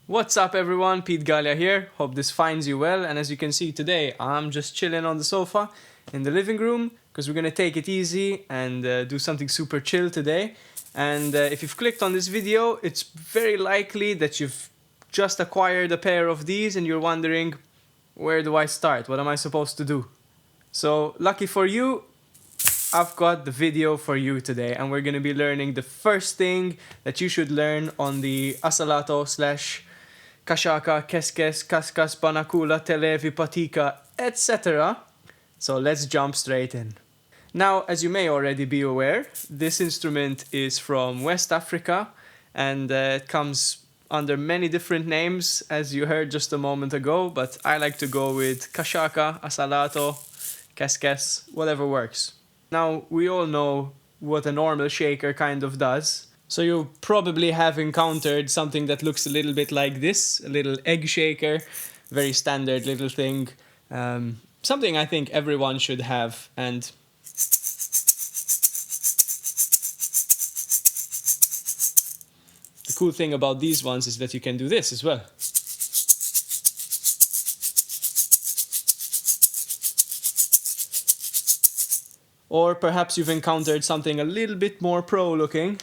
What's up everyone, Pete Galia here, hope this finds you well, and as you can see today I'm just chilling on the sofa in the living room because we're gonna take it easy and do something super chill today. And if you've clicked on this video, it's very likely that you've just acquired a pair of these and you're wondering, where do I start? What am I supposed to do? So lucky for you, I've got the video for you today, and we're going to be learning the first thing that you should learn on the Asalato slash Kashaka, Keskes, Kaskas, Banakula, Televi, Patika, etc. So let's jump straight in. Now, as you may already be aware, this instrument is from West Africa, and it comes under many different names, as you heard just a moment ago, but I like to go with Kashaka, Asalato, Keskes, whatever works. Now, we all know what a normal shaker kind of does. So you probably have encountered something that looks a little bit like this, a little egg shaker, very standard little thing. Something I think everyone should have. And the cool thing about these ones is that you can do this as well. Or perhaps you've encountered something a little bit more pro looking,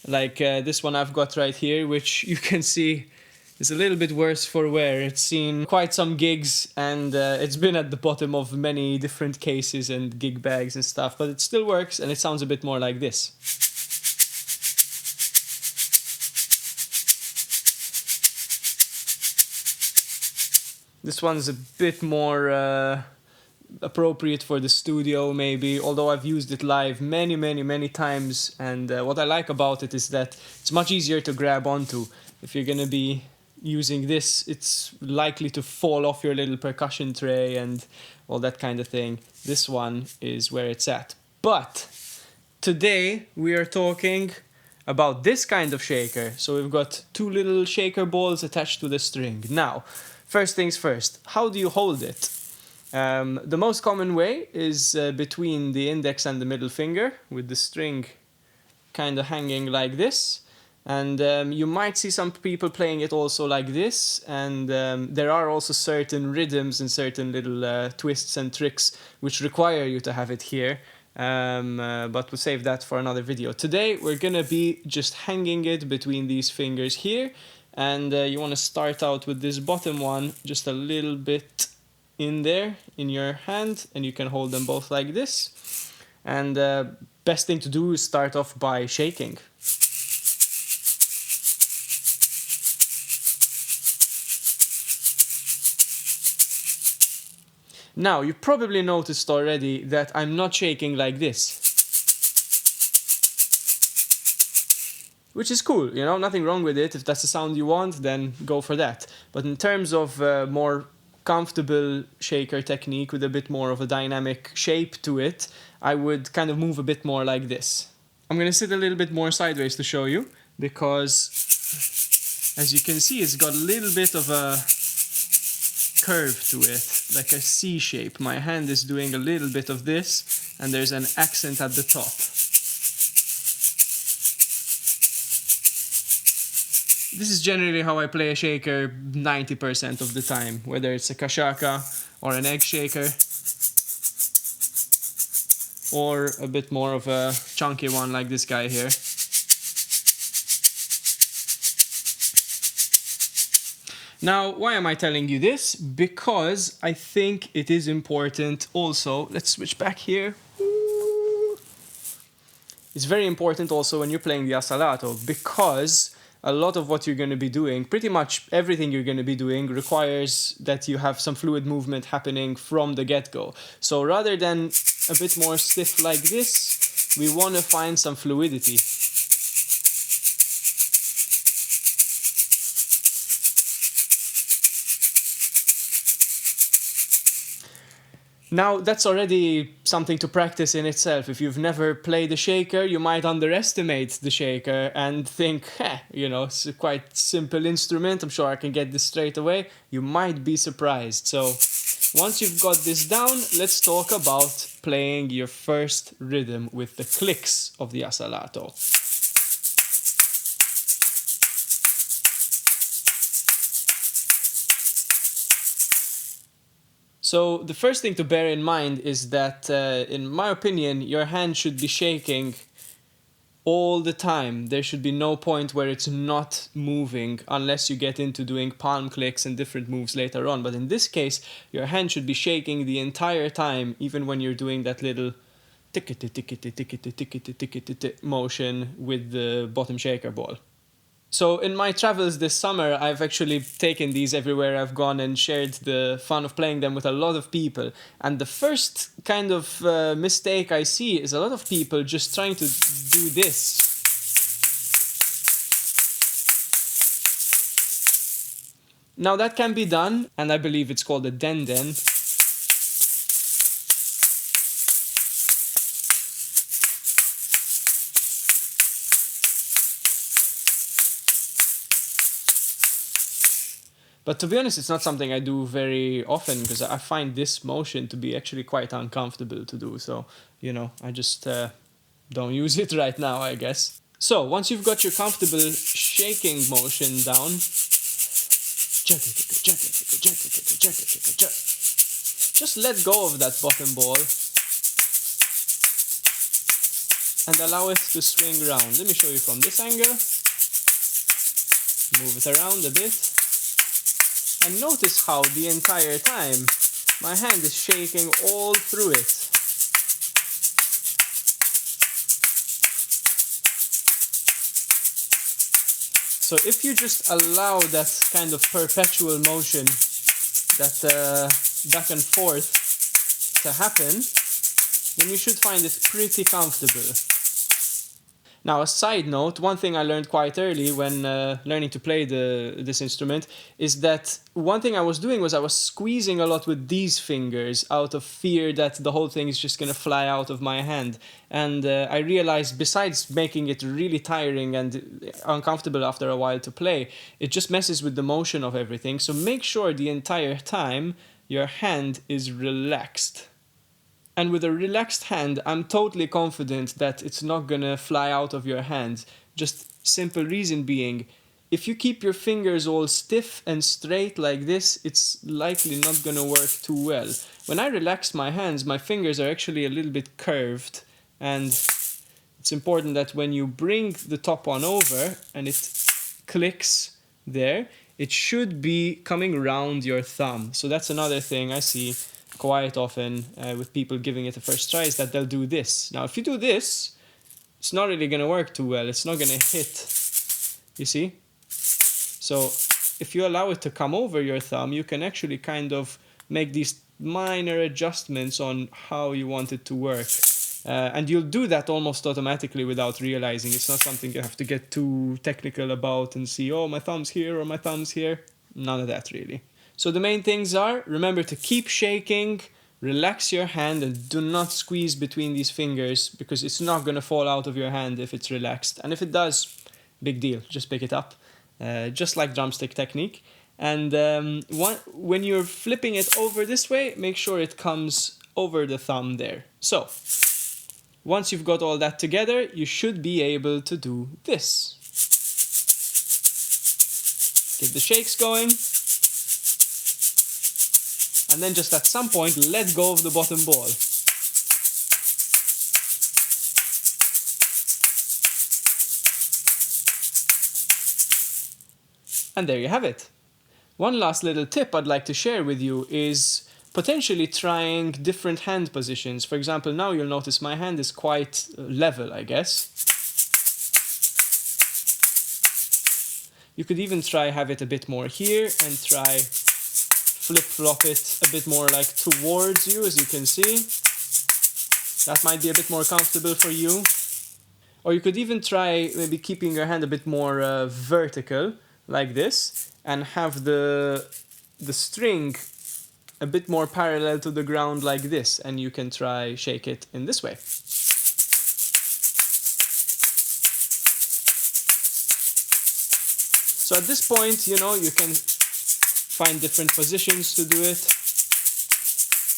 like this one I've got right here, which you can see is a little bit worse for wear. It's seen quite some gigs, and it's been at the bottom of many different cases and gig bags and stuff, but it still works, and it sounds a bit more like this. This one's a bit more appropriate for the studio maybe, although I've used it live many times, and what I like about it is that it's much easier to grab onto. If you're gonna be using this, it's likely to fall off your little percussion tray and all that kind of thing. This one is where it's at. But today we are talking about this kind of shaker. So we've got two little shaker balls attached to the string. Now, first things first, how do you hold it? The most common way is between the index and the middle finger, with the string kind of hanging like this. And you might see some people playing it also like this, and there are also certain rhythms and certain little twists and tricks which require you to have it here, but we'll save that for another video. Today we're gonna be just hanging it between these fingers here, and you want to start out with this bottom one just a little bit in there in your hand, and you can hold them both like this. And best thing to do is start off by shaking. Now, you probably noticed already that I'm not shaking like this, which is cool, you know, nothing wrong with it. If that's the sound you want, then go for that. But in terms of more comfortable shaker technique with a bit more of a dynamic shape to it, I would kind of move a bit more like this. I'm gonna sit a little bit more sideways to show you, because as you can see, it's got a little bit of a curve to it, like a C shape. My hand is doing a little bit of this, and there's an accent at the top. This is generally how I play a shaker 90% of the time, whether it's a Kashaka or an egg shaker, or a bit more of a chunky one like this guy here. Now, why am I telling you this? Because I think it is important also. Let's switch back here. It's very important also when you're playing the Asalato, because a lot of what you're going to be doing, pretty much everything you're going to be doing, requires that you have some fluid movement happening from the get-go. So rather than a bit more stiff like this, we want to find some fluidity. Now, that's already something to practice in itself. If you've never played a shaker, you might underestimate the shaker and think, you know, it's a quite simple instrument, I'm sure I can get this straight away. You might be surprised. So, once you've got this down, let's talk about playing your first rhythm with the clicks of the Asalato. So the first thing to bear in mind is that, in my opinion, your hand should be shaking all the time. There should be no point where it's not moving unless you get into doing palm clicks and different moves later on. But in this case, your hand should be shaking the entire time, even when you're doing that little tickety tickety tickety tickety tickety motion with the bottom shaker ball. So in my travels this summer, I've actually taken these everywhere I've gone and shared the fun of playing them with a lot of people. And the first kind of mistake I see is a lot of people just trying to do this. Now that can be done, and I believe it's called a den-den. But to be honest, it's not something I do very often because I find this motion to be actually quite uncomfortable to do. So, I just don't use it right now, I guess. So, once you've got your comfortable shaking motion down, just let go of that bottom ball and allow it to swing around. Let me show you from this angle. Move it around a bit. And notice how the entire time my hand is shaking all through it. So if you just allow that kind of perpetual motion, that back and forth to happen, then you should find it pretty comfortable. Now, a side note, one thing I learned quite early when learning to play this instrument is that one thing I was doing was I was squeezing a lot with these fingers out of fear that the whole thing is just going to fly out of my hand. And I realized besides making it really tiring and uncomfortable after a while to play, it just messes with the motion of everything. So make sure the entire time your hand is relaxed. And with a relaxed hand, I'm totally confident that it's not gonna fly out of your hand. Just simple reason being, if you keep your fingers all stiff and straight like this, it's likely not gonna work too well. When I relax my hands, my fingers are actually a little bit curved, and it's important that when you bring the top one over and it clicks there, it should be coming round your thumb. So that's another thing I see quite often with people giving it a first try, is that they'll do this. Now, if you do this, it's not really going to work too well. It's not going to hit, you see? So if you allow it to come over your thumb, you can actually kind of make these minor adjustments on how you want it to work. And you'll do that almost automatically without realizing. It's not something you have to get too technical about and see, oh, my thumb's here or my thumb's here. None of that, really. So the main things are, remember to keep shaking, relax your hand, and do not squeeze between these fingers because it's not going to fall out of your hand if it's relaxed. And if it does, big deal, just pick it up, just like drumstick technique. And when you're flipping it over this way, make sure it comes over the thumb there. So, once you've got all that together, you should be able to do this. Get the shakes going. And then just at some point, let go of the bottom ball. And there you have it. One last little tip I'd like to share with you is potentially trying different hand positions. For example, now you'll notice my hand is quite level, I guess. You could even have it a bit more here and try flip-flop it a bit more like towards you, as you can see. That might be a bit more comfortable for you. Or you could even try maybe keeping your hand a bit more vertical, like this, and have the string a bit more parallel to the ground like this, and you can try shake it in this way. So at this point, you can find different positions to do it,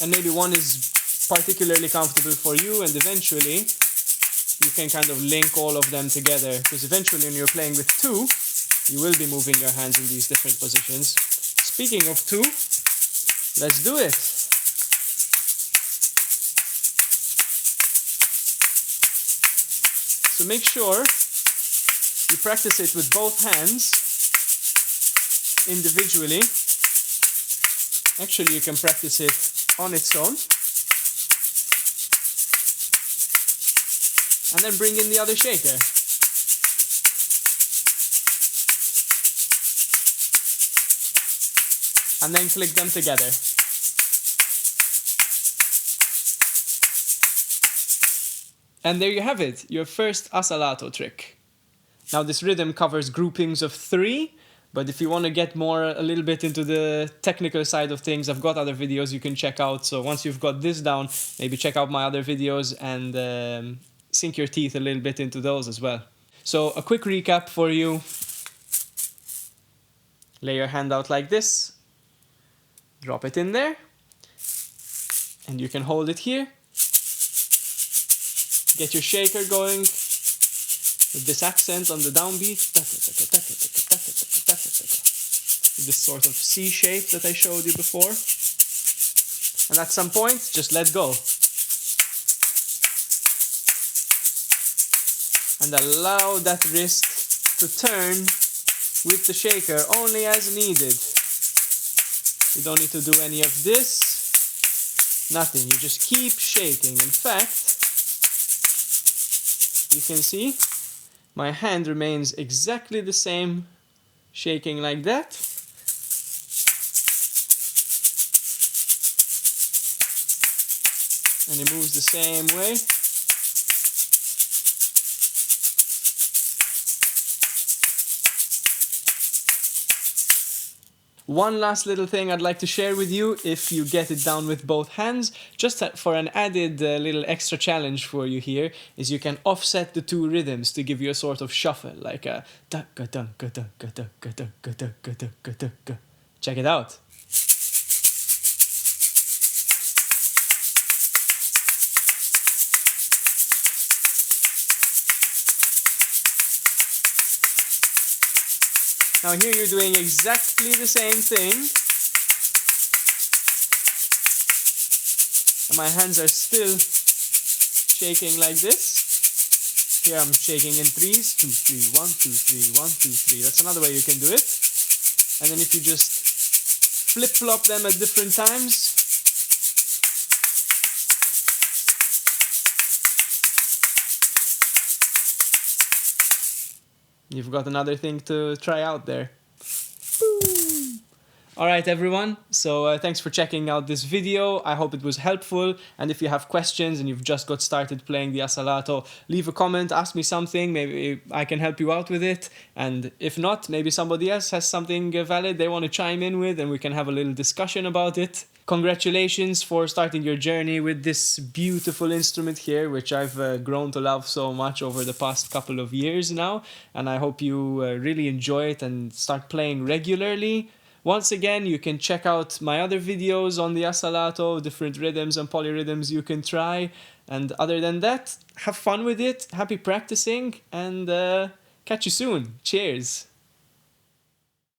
and maybe one is particularly comfortable for you, and eventually you can kind of link all of them together, because eventually when you're playing with two, you will be moving your hands in these different positions. Speaking of two, let's do it! So make sure you practice it with both hands individually. Actually, you can practice it on its own. And then bring in the other shaker. And then click them together. And there you have it, your first Asalato trick. Now this rhythm covers groupings of 3, but if you want to get a little bit into the technical side of things, I've got other videos you can check out. So once you've got this down, maybe check out my other videos and sink your teeth a little bit into those as well. So a quick recap for you. Lay your hand out like this, drop it in there, and you can hold it here. Get your shaker going with this accent on the downbeat. This sort of C shape that I showed you before. And at some point, just let go. And allow that wrist to turn with the shaker only as needed. You don't need to do any of this. Nothing. You just keep shaking. In fact, you can see my hand remains exactly the same, shaking like that. And it moves the same way. One last little thing I'd like to share with you, if you get it down with both hands, just for an added little extra challenge for you here, is you can offset the 2 rhythms to give you a sort of shuffle, like a check it out. Now here you're doing exactly the same thing. And my hands are still shaking like this. Here I'm shaking in 3s, 2, 3, 1, 2, 3, 1, 2, 3. That's another way you can do it. And then if you just flip-flop them at different times, you've got another thing to try out there. Alright everyone, so thanks for checking out this video. I hope it was helpful, and if you have questions and you've just got started playing the Asalato, leave a comment, ask me something, maybe I can help you out with it, and if not, maybe somebody else has something valid they want to chime in with and we can have a little discussion about it. Congratulations for starting your journey with this beautiful instrument here, which I've grown to love so much over the past couple of years now, and I hope you really enjoy it and start playing regularly. Once again, you can check out my other videos on the Asalato, different rhythms and polyrhythms you can try, and other than that, have fun with it, happy practicing, and catch you soon. Cheers!